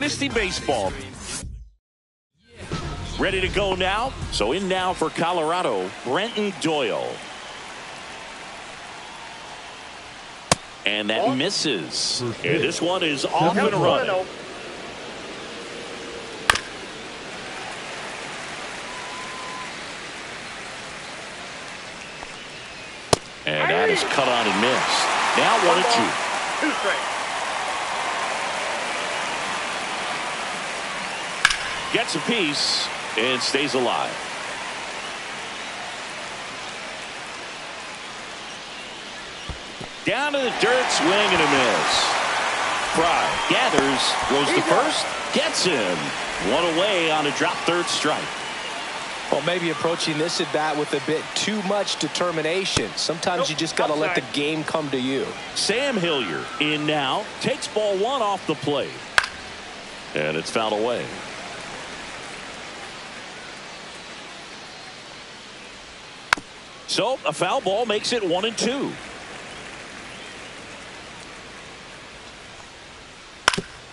Dynasty Baseball. Ready to go now? So in now for Colorado, Brenton Doyle. And that misses. And this one is off and running. And that is cut on and missed. Now 1-2. 2 strikes. Gets a piece and stays alive. Down to the dirt, swing and a miss. Fry gathers, goes to first, gets him. One away on a drop third strike. Well, maybe approaching this at bat with a bit too much determination. Sometimes you just got to let the game come to you. Sam Hillier in now, takes ball 1 off the plate. And it's fouled away. So a foul ball makes it 1-2.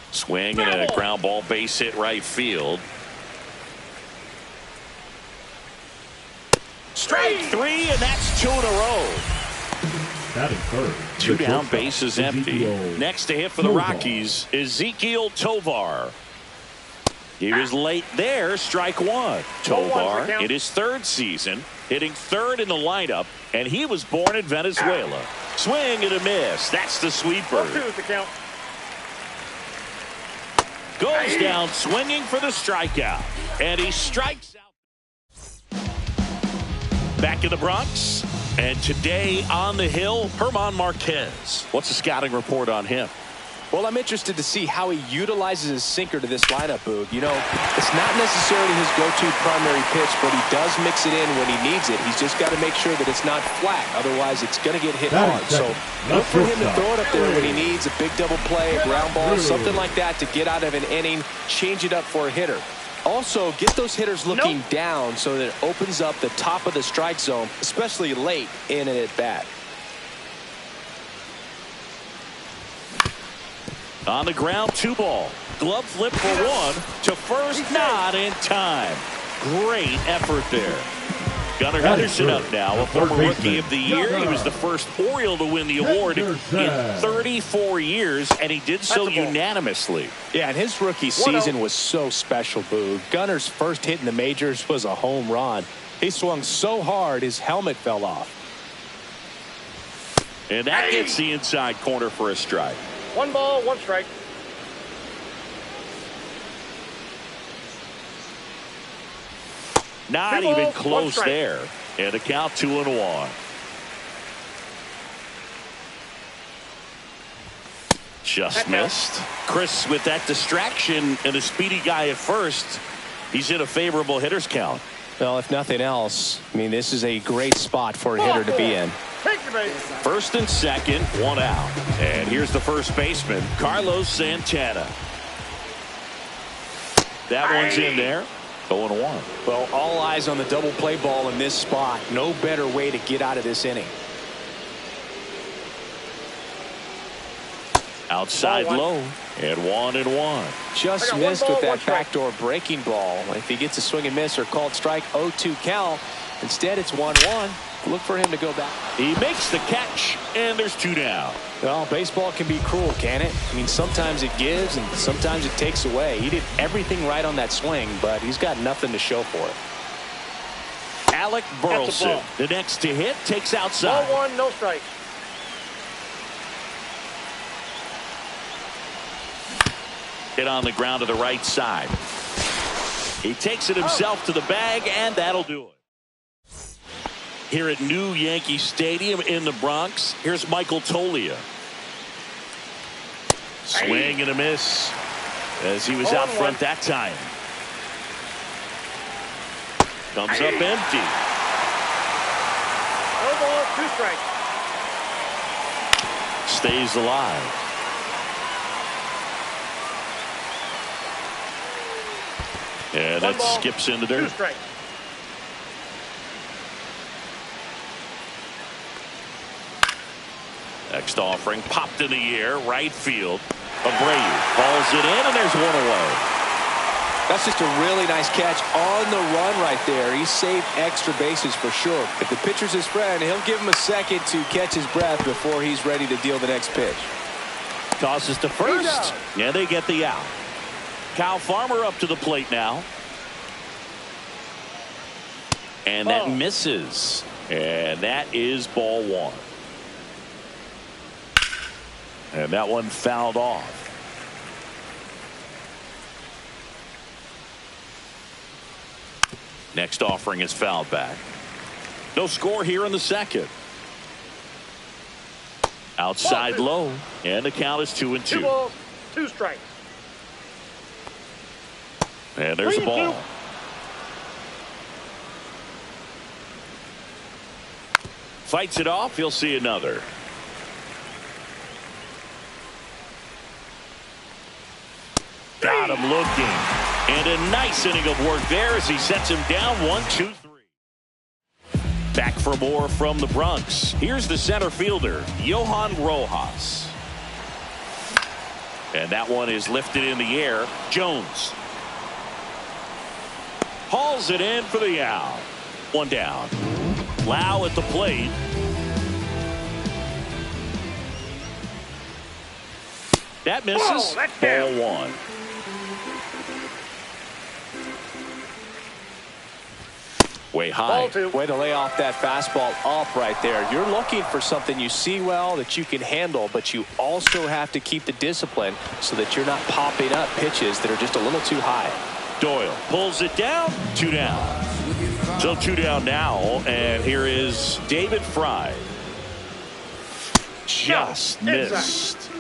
Swing and a ground ball, base hit right field. Strike 3, and that's 2 in a row. Two down, base is empty. Next to hit for the Rockies, Ezequiel Tovar. He was late there, strike 1. Tovar in his 3rd season, hitting 3rd in the lineup, and he was born in Venezuela. Swing and a miss. That's the sweeper. 2 is the count. Goes down swinging for the strikeout, and he strikes out. Back in the Bronx, and today on the hill, German Marquez. What's the scouting report on him? Well, I'm interested to see how he utilizes his sinker to this lineup, Boog. You know, it's not necessarily his go-to primary pitch, but he does mix it in when he needs it. He's just got to make sure that it's not flat. Otherwise, it's going to get hit hard. So look for him to throw it up there when he needs a big double play, a ground ball, something like that to get out of an inning, change it up for a hitter. Also, get those hitters looking down so that it opens up the top of the strike zone, especially late in an at-bat. On the ground, 2 ball. Glove flip for 1 to first, not in time. Great effort there. Gunnar Henderson up now, a former Rookie of the Year. He was the first Oriole to win the award in 34 years, and he did so unanimously. Yeah, and his rookie season was so special, Boog. Gunnar's first hit in the majors was a home run. He swung so hard his helmet fell off. And that gets the inside corner for a strike. 1 ball, 1 strike. Not even close there. And a count 2-1. Just missed. Chris with that distraction and a speedy guy at first. He's in a favorable hitter's count. Well, if nothing else, I mean, this is a great spot for a hitter to be in. First and second, 1 out. And here's the first baseman, Carlos Santana. That one's in there. 0-1. Well, all eyes on the double play ball in this spot. No better way to get out of this inning. Outside low, and 1-1. Just missed with that backdoor breaking ball. If he gets a swing and miss or called strike, 0-2 count. Instead, it's 1-1. Look for him to go back. He makes the catch, and there's 2 down. Well, baseball can be cruel, can it? I mean, sometimes it gives, and sometimes it takes away. He did everything right on that swing, but he's got nothing to show for it. Alec Burleson, the next to hit, takes outside. Ball 1, no strike. Hit on the ground to the right side. He takes it himself to the bag, and that'll do it. Here at New Yankee Stadium in the Bronx, here's Michael Toglia. Swing and a miss as he was out front that time. Comes up empty. 1 ball, 2 strikes. Stays alive. And that skips in the dirt. 2 strikes. Next offering popped in the air, right field. Abreu hauls it in, and there's one away. That's just a really nice catch on the run right there. He saved extra bases for sure. If the pitcher's his friend, he'll give him a second to catch his breath before he's ready to deal the next pitch. Tosses to first, and they get the out. Kyle Farmer up to the plate now. And that misses. And that is ball one. And that one fouled off. Next offering is fouled back. No score here in the second. Outside low, and the count is 2-2. 2 balls, 2 strikes. And there's the ball. Fights it off. He'll see another. Got him looking. And a nice inning of work there as he sets him down 1-2-3. Back for more from the Bronx. Here's the center fielder, Johan Rojas. And that one is lifted in the air. Jones hauls it in for the out. One down. Lau at the plate. That misses. Ball one. Way high. Way to lay off that fastball up right there. You're looking for something you see well that you can handle, but you also have to keep the discipline so that you're not popping up pitches that are just a little too high. Doyle pulls it down. 2 down. So 2 down now, and here is David Fry. Just missed.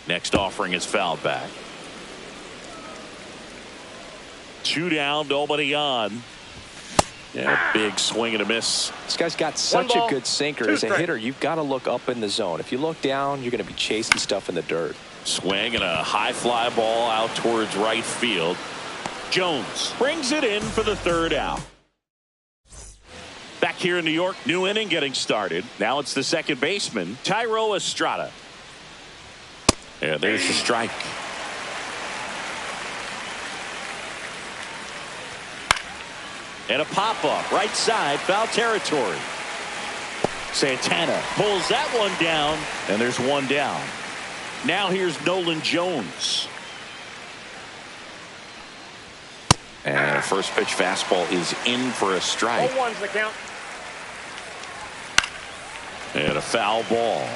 Next offering is fouled back. 2 down, nobody on. Yeah, big swing and a miss. This guy's got such a good sinker. As a hitter, you've got to look up in the zone. If you look down, you're going to be chasing stuff in the dirt. Swing and a high fly ball out towards right field. Jones brings it in for the 3rd out. Back here in New York, new inning getting started. Now it's the second baseman, Thairo Estrada. Yeah, there's the strike. And a pop-up, right side, foul territory. Santana pulls that one down, and there's 1 down. Now here's Nolan Jones. And first pitch fastball is in for a strike. 0-1's the count. And a foul ball.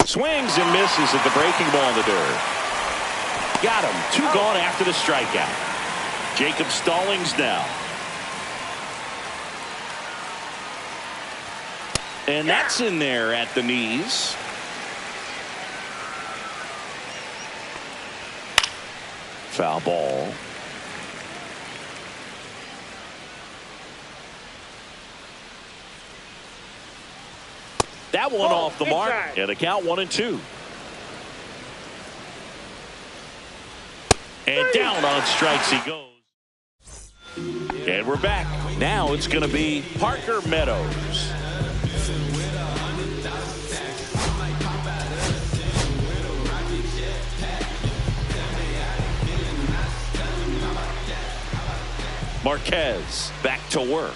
Swings and misses at the breaking ball in the dirt. Got him. 2 gone after the strikeout. Jacob Stallings now. And that's in there at the knees. Foul ball. That one off the mark. And the count 1-2. And down on strikes he goes. And we're back. Now it's going to be Parker Meadows. Marquez back to work.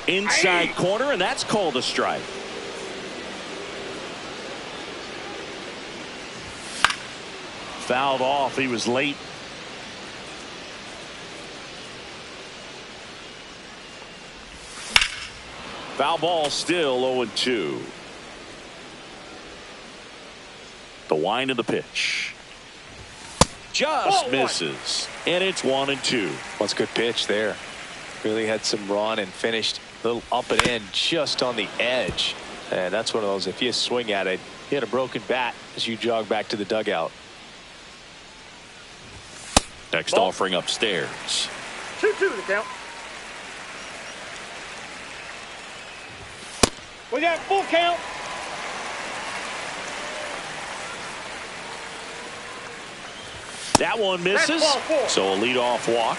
Inside corner, and that's called a strike. Fouled off. He was late. Foul ball still 0-2. The wind of the pitch. Just misses. And it's 1-2. What's a good pitch there. Really had some run and finished a little up and in just on the edge. And that's one of those, if you swing at it, you hit a broken bat as you jog back to the dugout. Next offering upstairs. 2-2 the count. We got full count. That one misses. So a leadoff walk.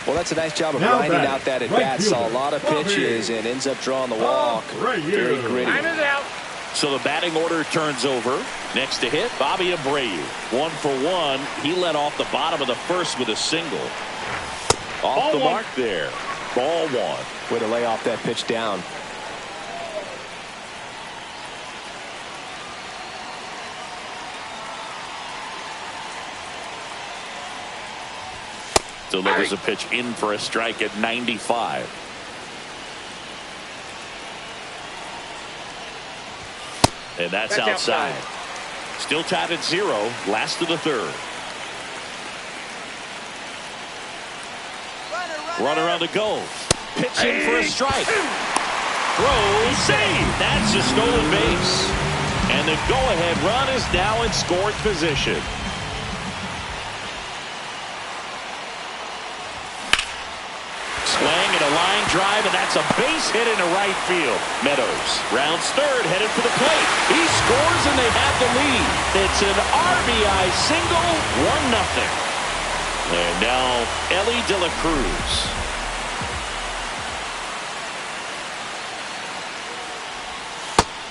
Well, that's a nice job of grinding out that at-bat. Saw a lot of pitches and ends up drawing the walk. Very gritty. Time is out. So the batting order turns over. Next to hit, Bobby Abreu. 1 for 1. He led off the bottom of the first with a single. Off the mark there. Ball 1. Way to lay off that pitch down. Delivers a pitch in for a strike at 95. And that's outside. Still tied at 0. Last of the third. Runner on the go. Pitch in for a strike. Throw, save. That's a stolen base. And the go-ahead run is now in scoring position. Swing and a line drive, and that's a base hit into right field. Meadows rounds third, headed for the plate. He scores, and they have the lead. It's an RBI single, 1-0. And now Elly De La Cruz.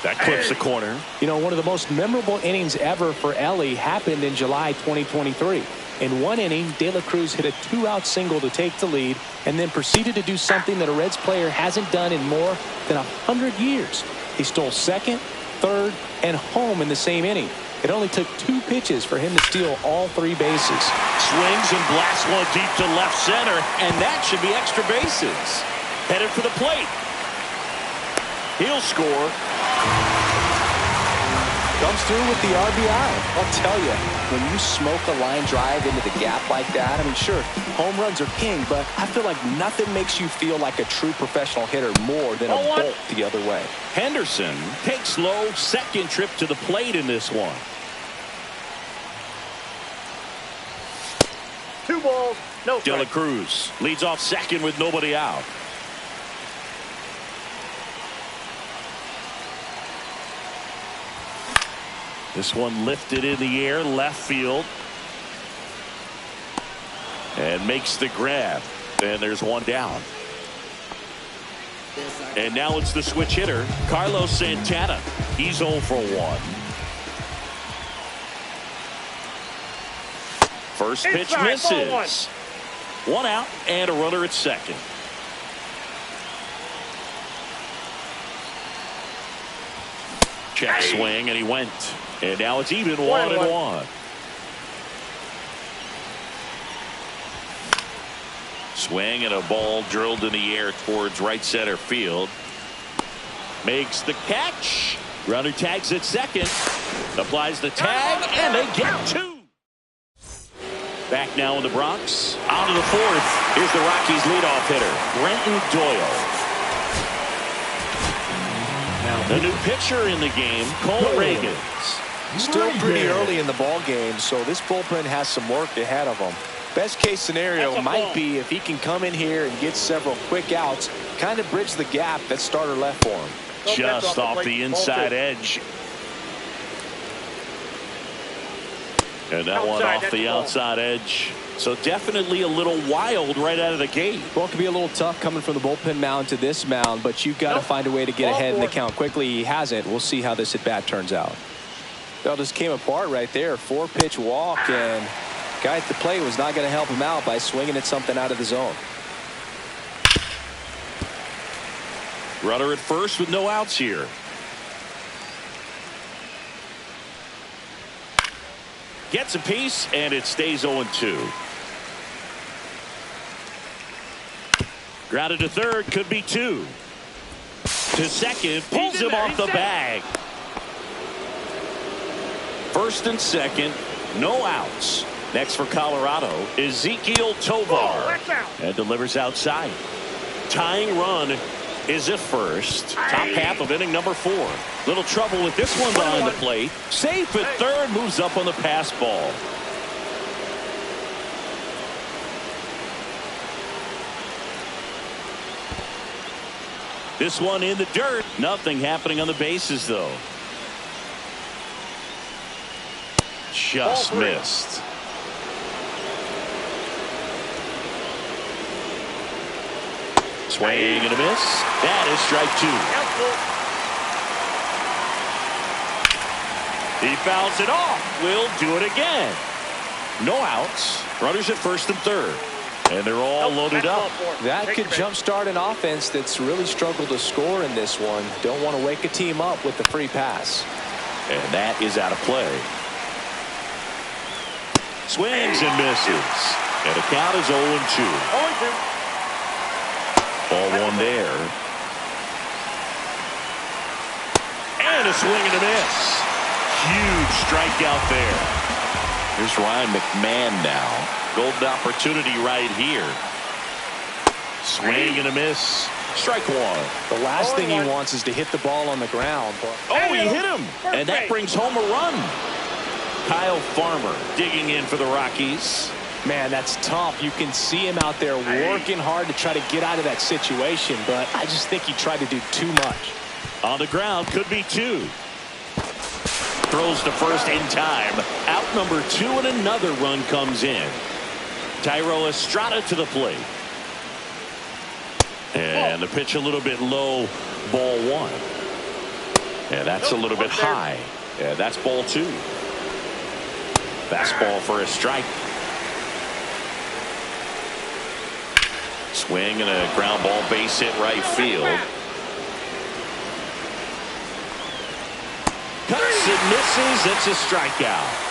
That clips the corner. You know, one of the most memorable innings ever for Elly happened in July 2023. In one inning, De La Cruz hit a 2-out single to take the lead and then proceeded to do something that a Reds player hasn't done in more than 100 years. He stole second, third, and home in the same inning. It only took 2 pitches for him to steal all 3 bases. Swings and blasts one deep to left center, and that should be extra bases. Headed for the plate. He'll score. Comes through with the RBI. I'll tell you, when you smoke a line drive into the gap like that, I mean, sure, home runs are king, but I feel like nothing makes you feel like a true professional hitter more than a bolt the other way. Henderson takes low, second trip to the plate in this one. 2 balls, no De La strikes. Cruz leads off second with nobody out. This one lifted in the air, left field. And makes the grab. And there's one down. And now it's the switch hitter, Carlos Santana. He's 0 for 1. First pitch misses. 1 out and a runner at second. Check swing, and he went. And now it's even 1-1. Swing and a ball drilled in the air towards right center field. Makes the catch. Runner tags at second. Applies the tag, and they get 2. Back now in the Bronx. On to the 4th. Here's the Rockies leadoff hitter, Brenton Doyle. The new pitcher in the game, Cole Ragans. Still pretty early in the ball game, so this bullpen has some work ahead of them. Best case scenario might be if he can come in here and get several quick outs, kind of bridge the gap that starter left for him. Just off the inside edge. And that one off the outside edge. So definitely a little wild right out of the gate. Well, it could be a little tough coming from the bullpen mound to this mound, but you've got to find a way to get ahead in the count quickly. He hasn't. We'll see how this at-bat turns out. That just came apart right there. 4-pitch walk, and guy at the plate was not going to help him out by swinging at something out of the zone. Runner at first with no outs here. Gets a piece, and it stays 0-2. Grounded to third, could be 2. To second, pulls him off the bag. First and second, no outs. Next for Colorado, Ezequiel Tovar. And delivers outside. Tying run is at first. Top half of inning number 4. Little trouble with this one behind the plate. Safe at third, moves up on the pass ball. This one in the dirt. Nothing happening on the bases, though. Just missed. Swing and a miss. That is strike two. He fouls it off. Will do it again. No outs. Runners at first and third. And they're all loaded up. That could jumpstart an offense that's really struggled to score in this one. Don't want to wake a team up with the free pass. And that is out of play. Swings and misses. And the count is 0-2. 0-2. Ball one there. And a swing and a miss. Huge strikeout there. Here's Ryan McMahon now. Golden opportunity right here. Swing and a miss. Strike one. The last thing he wants is to hit the ball on the ground. Oh, he hit him. And that brings home a run. Kyle Farmer digging in for the Rockies. Man, that's tough. You can see him out there working hard to try to get out of that situation, but I just think he tried to do too much. On the ground, could be two. Throws to first in time. Out number two, and another run comes in. Thairo Estrada to the plate. And the pitch a little bit low, ball one. And that's a little bit high. Yeah, that's ball two. Fastball for a strike. Swing and a ground ball, base hit right field. Cuts and misses. It's a strikeout.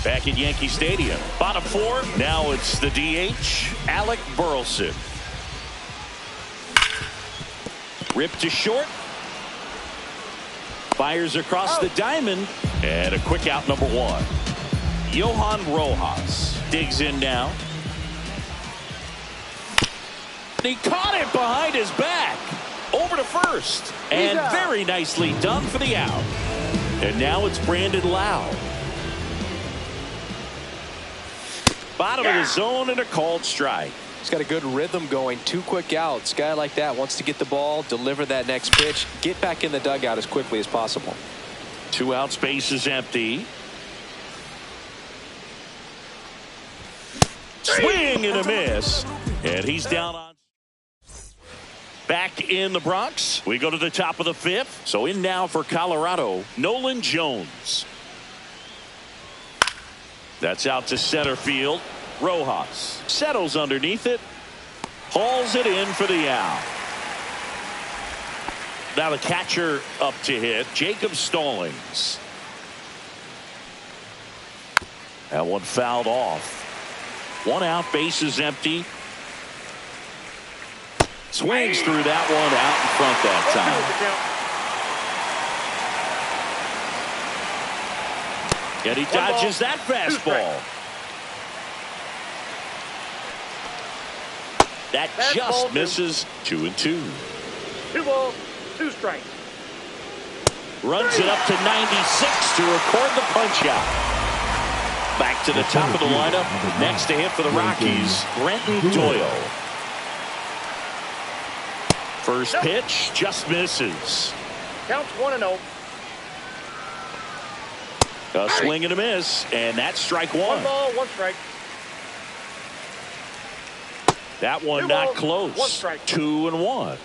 Back at Yankee Stadium. Bottom four. Now it's the DH, Alec Burleson. Ripped to short. Fires across the diamond. And a quick out, number one. Johan Rojas digs in now. He caught it behind his back. Over to first. And very nicely done for the out. And now it's Brandon Lowe. Bottom of the zone and a called strike. He's got a good rhythm going. 2 quick outs. Guy like that wants to get the ball, deliver that next pitch, get back in the dugout as quickly as possible. 2 out, space is empty. Swing and a miss. And he's down on. Back in the Bronx. We go to the top of the 5th. So in now for Colorado, Nolan Jones. That's out to center field. Rojas settles underneath it. Hauls it in for the out. Now the catcher up to hit, Jacob Stallings. That one fouled off. 1 out, bases empty. Swings through that one, out in front that time. And he dodges that fastball. That just misses. 2-2. 2 balls, 2 strikes. Runs it up to 96 to record the punch out. Back to the top of the lineup. Next to hit for the Rockies, Brenton Doyle. First pitch just misses. Counts 1-0. A swing and a miss, and that's strike 1. 1 ball, 1 strike. That one 2 not balls, close. 1 strike. 2-1.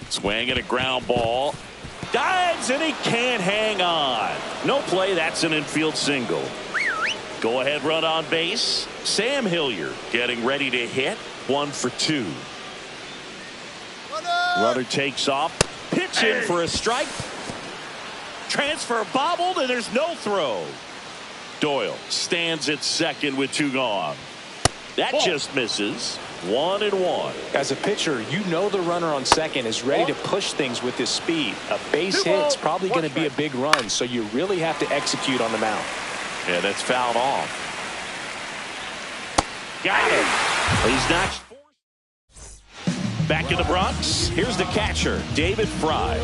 Swing and a ground ball. Dives and he can't hang on. No play. That's an infield single. Go ahead run on base. Sam Hilliard getting ready to hit. 1 for 2. Runner takes off. Pitch in for a strike. Transfer bobbled and there's no throw. Doyle stands at second with 2 gone. That just misses. 1-1. As a pitcher, you know the runner on second is ready to push things with his speed. A base hit's probably going to be a big run, so you really have to execute on the mound. Yeah, that's fouled off. Got him. He's not. Back in the Bronx. Here's the catcher, David Fry.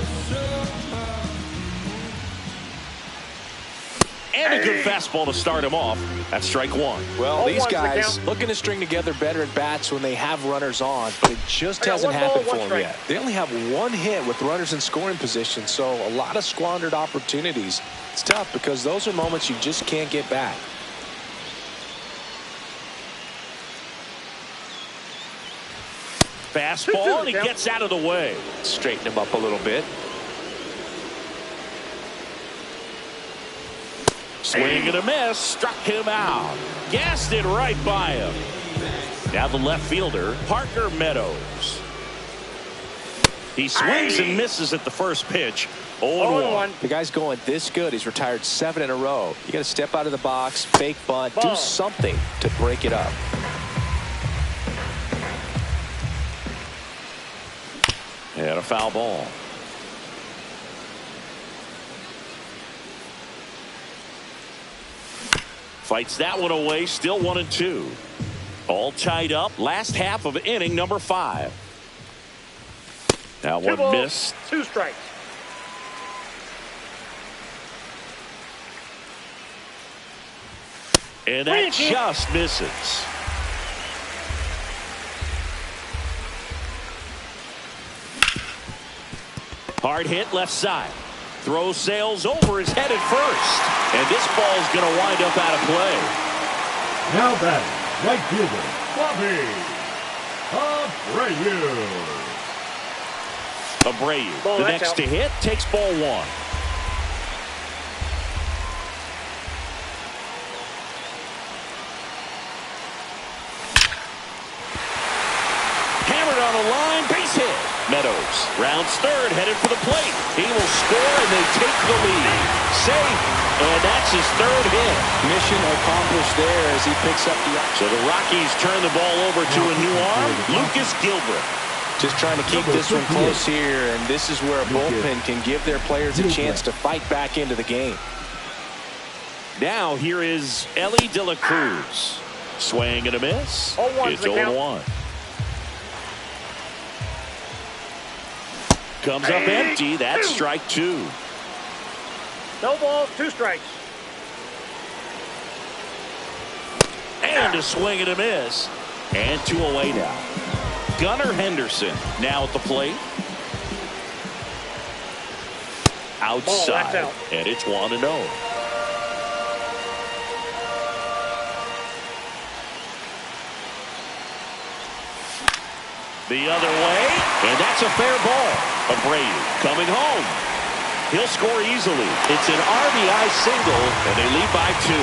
And a good fastball to start him off. That's strike one. Well, these 0-1's the guys count. looking to string together better at bats when they have runners on, but it just hasn't happened for them yet. They only have one hit with runners in scoring position, so a lot of squandered opportunities. It's tough because those are moments you just can't get back. Fastball, and he gets out of the way. Straighten him up a little bit. Swing and a miss, struck him out. Gassed it right by him. Now the left fielder, Parker Meadows. He swings and misses at the first pitch. 0-1. The guy's going this good. He's retired 7 in a row. You got to step out of the box, fake bunt, do something to break it up. And a foul ball. Fights that one away, still 1-2. All tied up, last half of inning number 5. Now 2 one balls, missed. 2 strikes. And that just misses. Hard hit left side. Throw sails over his head at first. And this ball's going to wind up out of play. Now batting, right fielder, Bobby Abreu. Abreu, the next to hit, takes ball 1. Hammered on a line, base hit. Meadows rounds third, headed for the plate. He will score, and they take the lead. Safe, and that's his 3rd hit. Mission accomplished there as he picks up the. So the Rockies turn the ball over to a new arm, Lucas Gilbert. Just trying to keep this one close here, and this is where a bullpen can give their players a chance to fight back into the game. Now here is Elly De La Cruz. Swing and a miss. 0-1's It's the count. 0-1. Comes up empty. That's strike 2. No balls, 2 strikes. And a swing and a miss. And 2 away now. Gunnar Henderson now at the plate. Outside. Out. And it's 1-0. The other way, and that's a fair ball. Abreu coming home. He'll score easily. It's an RBI single, and they lead by 2.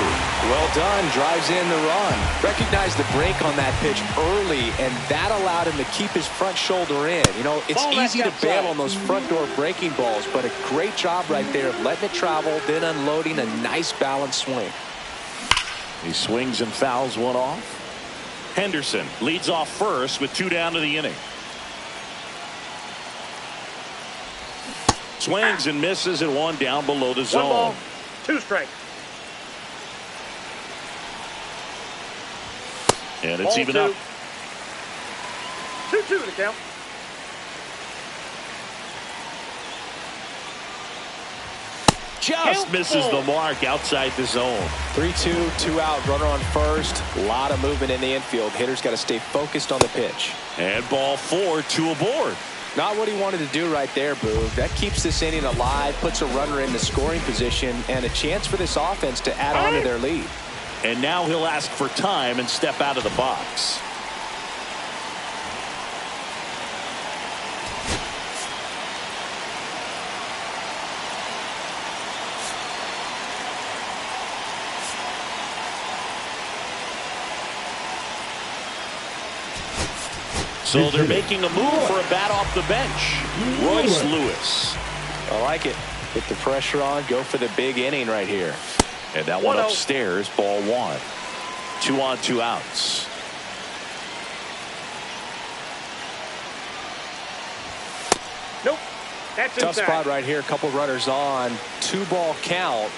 Well done. Drives in the run. Recognized the break on that pitch early, and that allowed him to keep his front shoulder in. You know, it's easy to bail on those front door breaking balls, but a great job right there of letting it travel, then unloading a nice balanced swing. He swings and fouls one off. Henderson leads off first with 2 down to the inning. Swings and misses and 1 down below the zone. 1 ball, 2 strikes. And it's Ball even 2. up. 2-2 to count. Just misses the mark outside the zone. 3-2, 2 out, runner on first. A lot of movement in the infield. Hitters got to stay focused on the pitch. And ball 4, 2 aboard. Not what he wanted to do right there, Boog. That keeps this inning alive, puts a runner in the scoring position, and a chance for this offense to add on to their lead. And now he'll ask for time and step out of the box. So they're making a move for a bat off the bench. Royce Lewis. I like it. Get the pressure on. Go for the big inning right here. And that one upstairs, ball 1. 2 on, 2 outs. Nope. That's Tough inside. spot right here. A couple runners on. 2-ball count.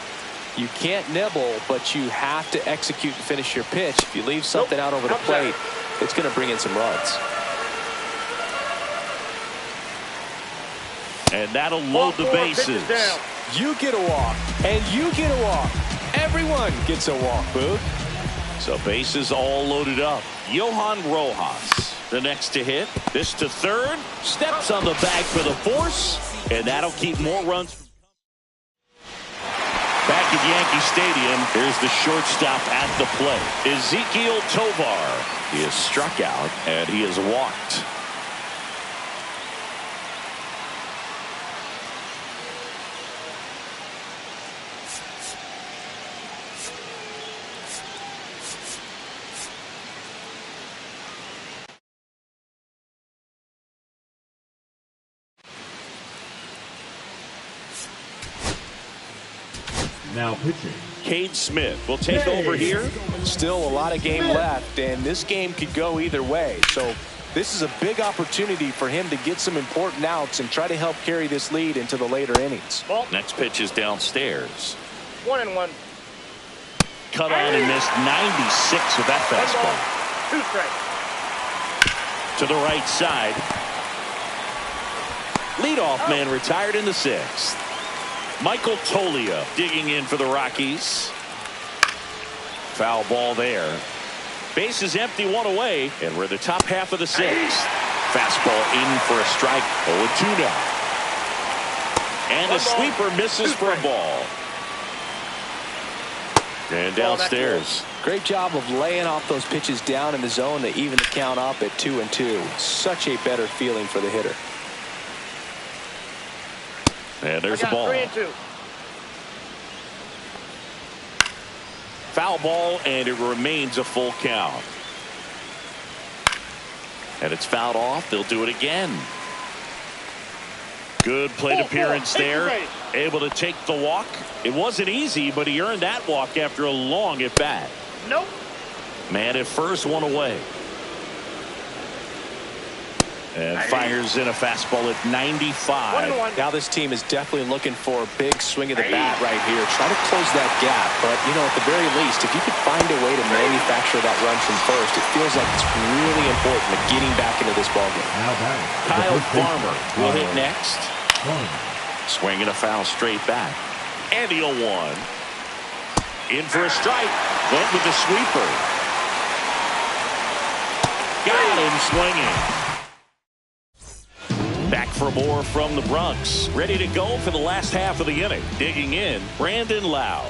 You can't nibble, but you have to execute and finish your pitch. If you leave something out over the plate, it's going to bring in some runs. And that'll load the bases. You get a walk, and you get a walk. Everyone gets a walk, Boog. So bases all loaded up. Johan Rojas, the next to hit. This to third. Steps on the bag for the force. And that'll keep more runs. Back at Yankee Stadium, here's the shortstop at the plate. Ezequiel Tovar. He is struck out and he is walked. Now pitching. Cade Smith will take over here. Still a lot of game left, and this game could go either way. So this is a big opportunity for him to get some important outs and try to help carry this lead into the later innings. Ball. Next pitch is downstairs. 1-1. Cut on and missed 96 with that fastball. 2 strikes. To the right side. Leadoff man retired in the 6th. Michael Toglia digging in for the Rockies. Foul ball there. Base is empty, 1 away, and we're in the top half of the 6th. Fastball in for a strike. 0-2 now. And a sweeper misses for a ball. And downstairs. Great job of laying off those pitches down in the zone to even the count up at 2-2. Such a better feeling for the hitter. And there's the ball. 3-2. Foul ball, and it remains a full count. And it's fouled off. They'll do it again. Good plate appearance there. Able to take the walk. It wasn't easy, but he earned that walk after a long at bat. Nope. Man at first, 1 away. And fires in a fastball at 95. 1-1. Now this team is definitely looking for a big swing of the bat right here. Try to close that gap. But, you know, at the very least, if you could find a way to manufacture that run from first, it feels like it's really important to getting back into this ballgame. Now batting. Kyle Farmer will hit next. Swinging a foul straight back. And the 0-1. In for a strike. Went with the sweeper. Got him swinging. Back for more from the Bronx. Ready to go for the last half of the inning. Digging in, Brandon Lowe.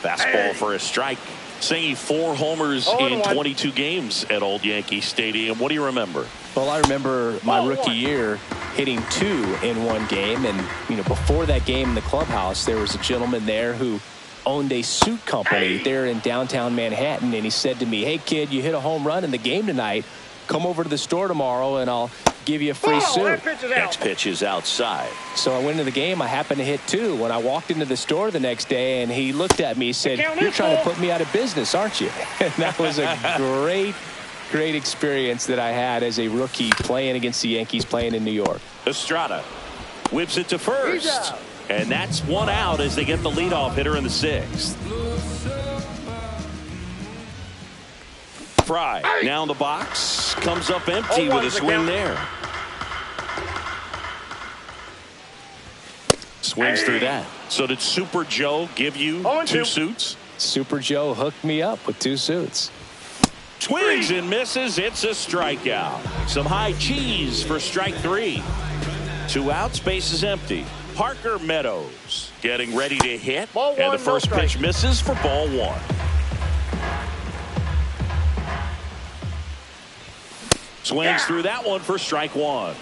Fastball for a strike. Saying 4 homers in 22 games at Old Yankee Stadium. What do you remember? Well, I remember my rookie year hitting 2 in 1 game. And, you know, before that game in the clubhouse, there was a gentleman there who owned a suit company there in downtown Manhattan. And he said to me, "Hey, kid, you hit a home run in the game tonight. Come over to the store tomorrow and I'll give you a free suit." Next pitch is outside. So I went into the game. I happened to hit 2. When I walked into the store the next day, and he looked at me, said, "You're trying to put me out of business, aren't you?" And that was a great experience that I had as a rookie playing against the Yankees, playing in New York. Estrada whips it to first. And that's 1 out as they get the leadoff hitter in the 6th. Fry now in the box. Comes up empty with a swing there. Swings through that. So did Super Joe give you 2 suits? Super Joe hooked me up with 2 suits. Swings and misses. It's a strikeout. Some high cheese for strike 3. 2 outs. Base is empty. Parker Meadows getting ready to hit. And the first pitch misses for ball 1. Swings through that one for strike 1.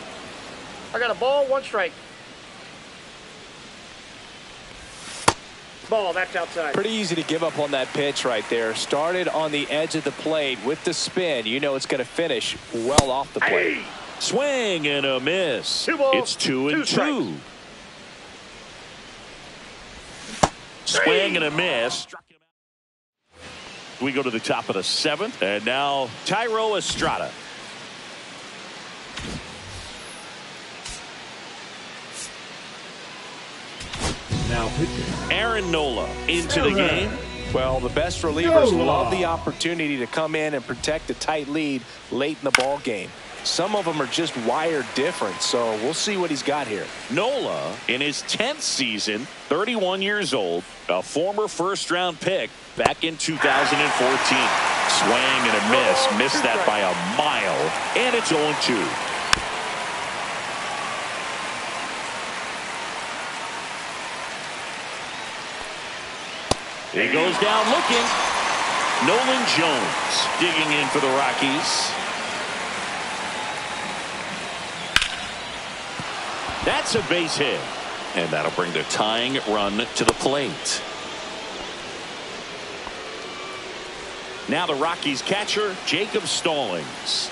I got a ball, 1 strike. Ball, that's outside. Pretty easy to give up on that pitch right there. Started on the edge of the plate with the spin. You know it's going to finish well off the plate. Swing and a miss. 2 balls, it's 2-2. strikes. Swing and a miss. We go to the top of the 7th. And now Thairo Estrada. Now pitching. Aaron Nola into the game. Well, the best relievers love the opportunity to come in and protect a tight lead late in the ball game. Some of them are just wired different, so we'll see what he's got here. Nola, in his 10th season, 31 years old, a former first-round pick back in 2014. Swing and a miss. Missed that by a mile, and it's 0-2. He goes down looking. Nolan Jones digging in for the Rockies. That's a base hit. And that'll bring the tying run to the plate. Now the Rockies catcher, Jacob Stallings.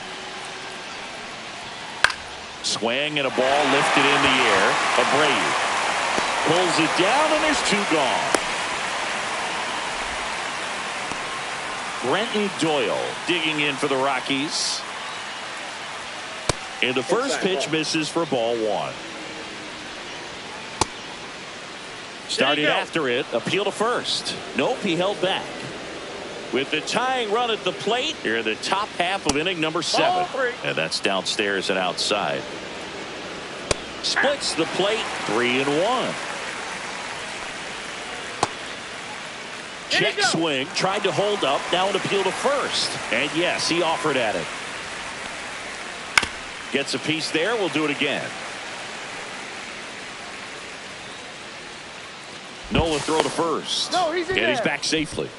Swing and a ball lifted in the air. Abreu pulls it down, and there's 2 gone. Brenton Doyle digging in for the Rockies. And the first pitch misses for ball 1. Started after it, appeal to first. Nope, he held back. With the tying run at the plate, here in the top half of inning number 7. And that's downstairs and outside. Splits the plate, 3-1. Check swing, tried to hold up, now an appeal to first. And yes, he offered at it. Gets a piece there, we'll do it again. Nola throw to first. No, he's in and there. He's back safely.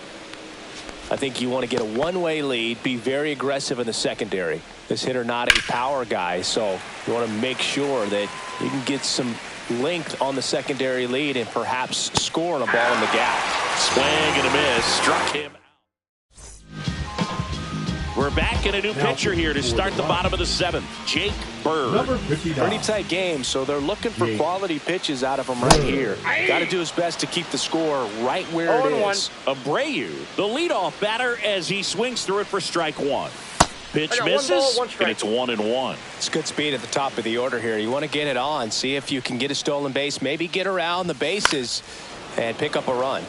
I think you want to get a one-way lead, be very aggressive in the secondary. This hitter not a power guy, so you want to make sure that you can get some length on the secondary lead and perhaps scoring a ball in the gap. Swing and a miss. Struck him out. We're back in a new pitcher here to start the bottom of the 7th. Jake Bird. Number 59. Pretty tight game, so they're looking for quality pitches out of him right here. Got to do his best to keep the score right where it is. Abreu, the leadoff batter, as he swings through it for strike 1. Pitch misses, and it's 1-1. It's good speed at the top of the order here. You want to get it on, see if you can get a stolen base, maybe get around the bases and pick up a run.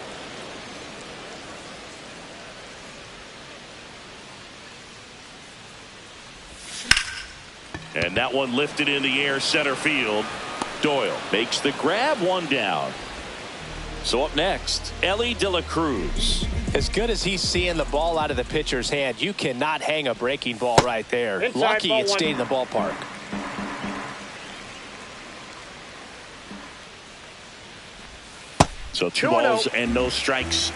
And that one lifted in the air, center field. Doyle makes the grab, 1 down. So up next, Elly De La Cruz. As good as he's seeing the ball out of the pitcher's hand, you cannot hang a breaking ball right there. Inside, Lucky it ball 1. stayed in the ballpark. So 2 balls and no strikes.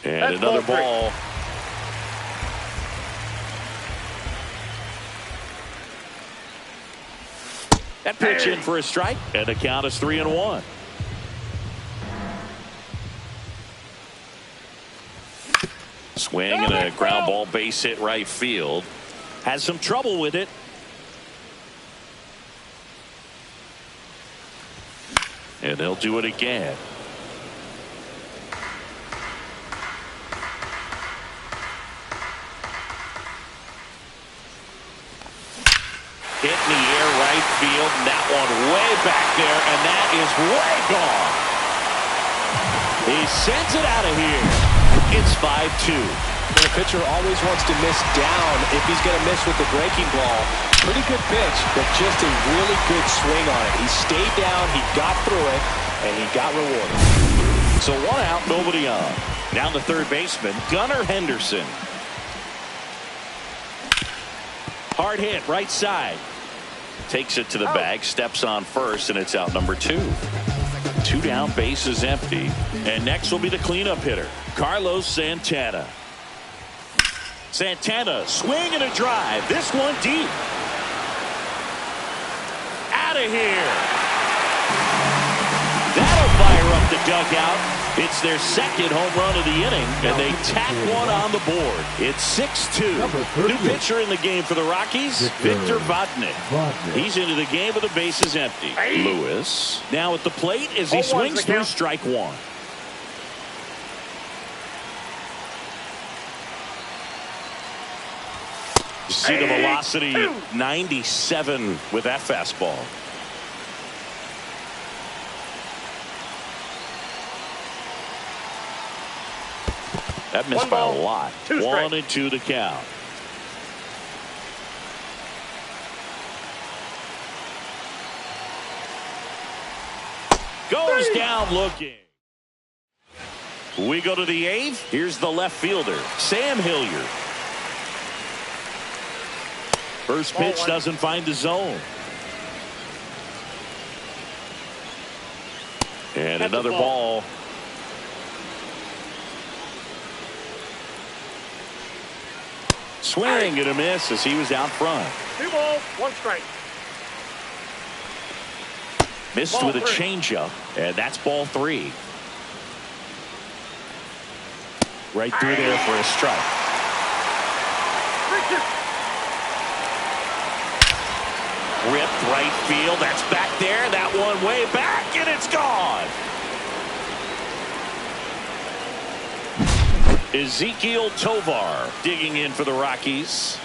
And That's another ball ball. That pitch in for a strike, and the count is 3-1. Swing and a ground ball, base hit right field. Has some trouble with it. And they'll do it again. Hit in the air right field, and that one way back there, and that is way gone. He sends it out of here. It's 5-2. The pitcher always wants to miss down if he's going to miss with the breaking ball. Pretty good pitch, but just a really good swing on it. He stayed down, he got through it, and he got rewarded. So 1 out, nobody on. Now the third baseman, Gunnar Henderson. Hard hit, right side. Takes it to the bag, steps on first, and it's out number 2. 2 down, base is empty. And next will be the cleanup hitter, Carlos Santana. Santana, swing and a drive. This one deep. Out of here. That'll fire up the dugout. It's their second home run of the inning, and they tack one on the board. It's 6-2. New pitcher in the game for the Rockies, Victor Vodnik. He's into the game with the bases empty. Lewis now at the plate as he swings through strike 1. See the velocity, 97 with that fastball. That missed One by a ball, lot. 2 strikes. 1-2 to count. Goes down looking. We go to the 8th. Here's the left fielder, Sam Hilliard. First pitch doesn't find the zone. And That's another a ball. ball. Swing and a miss as he was out front. 2 balls, 1 strike. Missed Ball with a 3. changeup, and that's ball 3. Right through there for a strike. 3-2. Ripped right field. That's back there. That one way back, and it's gone. Ezequiel Tovar digging in for the Rockies.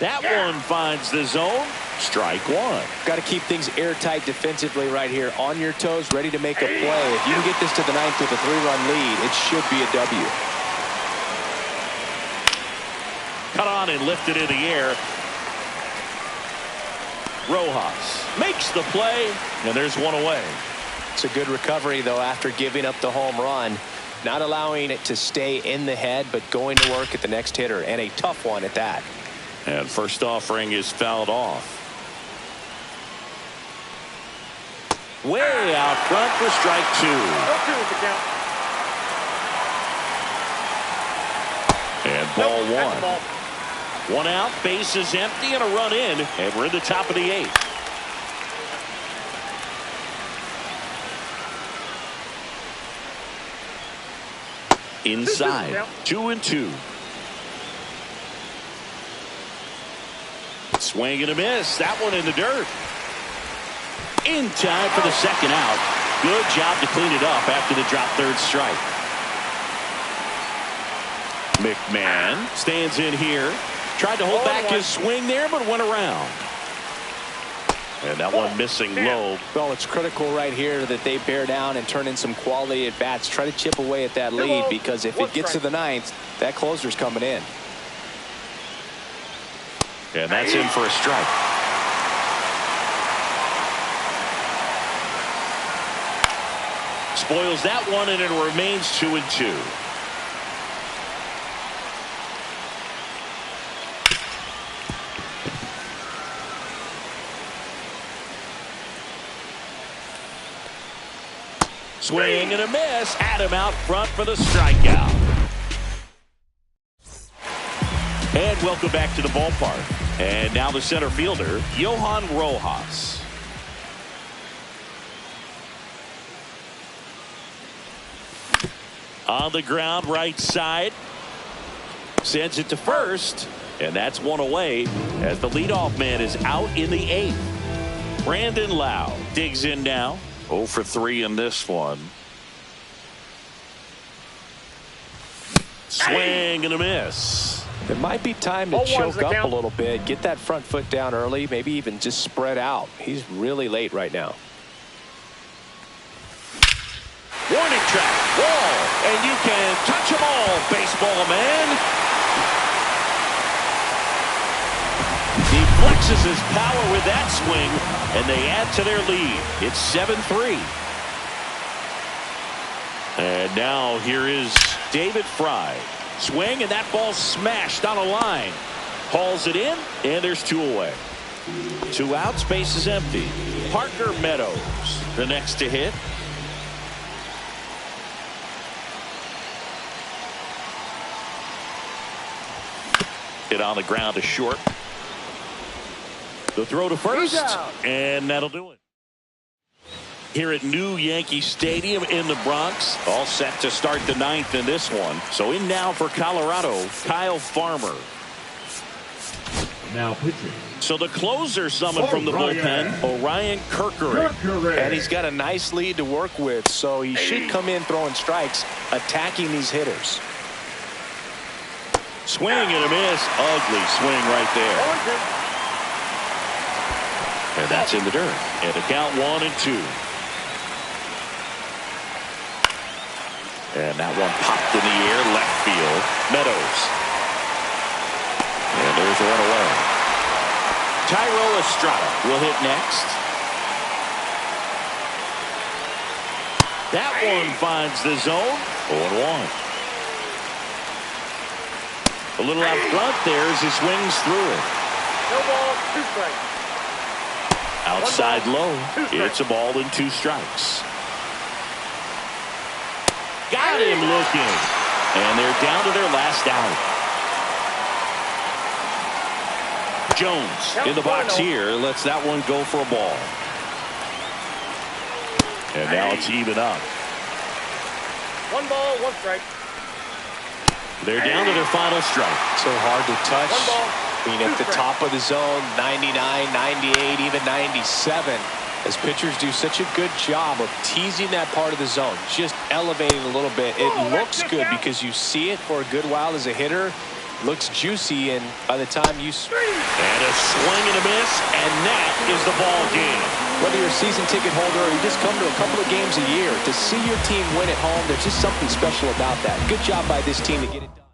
That one finds the zone. Strike 1. Got to keep things airtight defensively right here. On your toes, ready to make a play. If you can get this to the 9th with a 3-run lead, it should be a W. Cut on and lifted in the air. Rojas makes the play, and there's one away. It's a good recovery, though, after giving up the home run. Not allowing it to stay in the head, but going to work at the next hitter, and a tough one at that. And first offering is fouled off. Way out front for strike 2. 0-2 is the count. And ball Nope, that's 1. a ball. 1 out, base is empty, and a run in, and we're in the top of the 8th. Inside, 2-2. Swing and a miss. That one in the dirt. In time for the second out. Good job to clean it up after the drop third strike. McMahon stands in here. Tried to hold back his swing there, but went around. And that one missing low. Well, it's critical right here that they bear down and turn in some quality at bats. Try to chip away at that lead, because if it gets to the 9th, that closer's coming in. And that's in for a strike. Spoils that one, and it remains 2-2. Swing and a miss. Had him out front for the strikeout. And welcome back to the ballpark. And now the center fielder, Johan Rojas. On the ground, right side. Sends it to first. And that's one away as the leadoff man is out in the 8th. Brandon Lau digs in now. 0 for 3 in this one. Swing and a miss. It might be time to 0-1's choke the up count. a little bit. Get that front foot down early. Maybe even just spread out. He's really late right now. Warning track, wall, and you can touch them all, baseball man. He flexes his power with that swing, and they add to their lead. It's 7-3. And now here is David Fry. Swing, and that ball smashed on a line. Hauls it in, and there's 2 away. 2 outs, base is empty. Parker Meadows, the next to hit. Hit on the ground to short. The throw to first, and that'll do it. Here at New Yankee Stadium in the Bronx, all set to start the 9th in this one. So in now for Colorado, Kyle Farmer. Now pitching. So the closer summoned from the bullpen, Orion Kerkering. And he's got a nice lead to work with, so he should come in throwing strikes, attacking these hitters. Swing and a miss. Ugly swing right there. 0-2. And that's in the dirt. And a count 1-2. And that one popped in the air, left field. Meadows. And there's one away. Thairo Estrada will hit next. That one finds the zone. 0-1. A little out front there as he swings through it. No ball, 2 strikes. Outside low. It's a ball and 2 strikes. Got him looking. And they're down to their last out. Jones in the box here lets that one go for a ball. And now it's even up. 1 ball, 1 strike. They're down to their final strike. So hard to touch. 1 ball. I mean, at the top of the zone, 99, 98, even 97. As pitchers do such a good job of teasing that part of the zone, just elevating a little bit. It looks good because you see it for a good while as a hitter. Looks juicy, and by the time you... And a swing and a miss, and that is the ball game. Whether you're a season ticket holder or you just come to a couple of games a year, to see your team win at home, there's just something special about that. Good job by this team to get it done.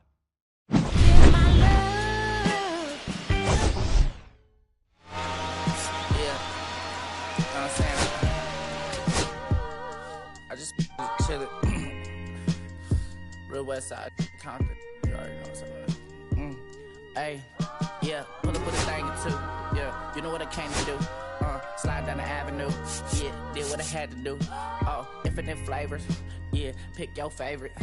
I just chillin'. Real West Side, Compton. You already know what's up. Hey, yeah, pull up with a thing or 2. Yeah, you know what I came to do. Slide down the avenue. Yeah, did what I had to do. Oh, infinite flavors. Yeah, pick your favorite.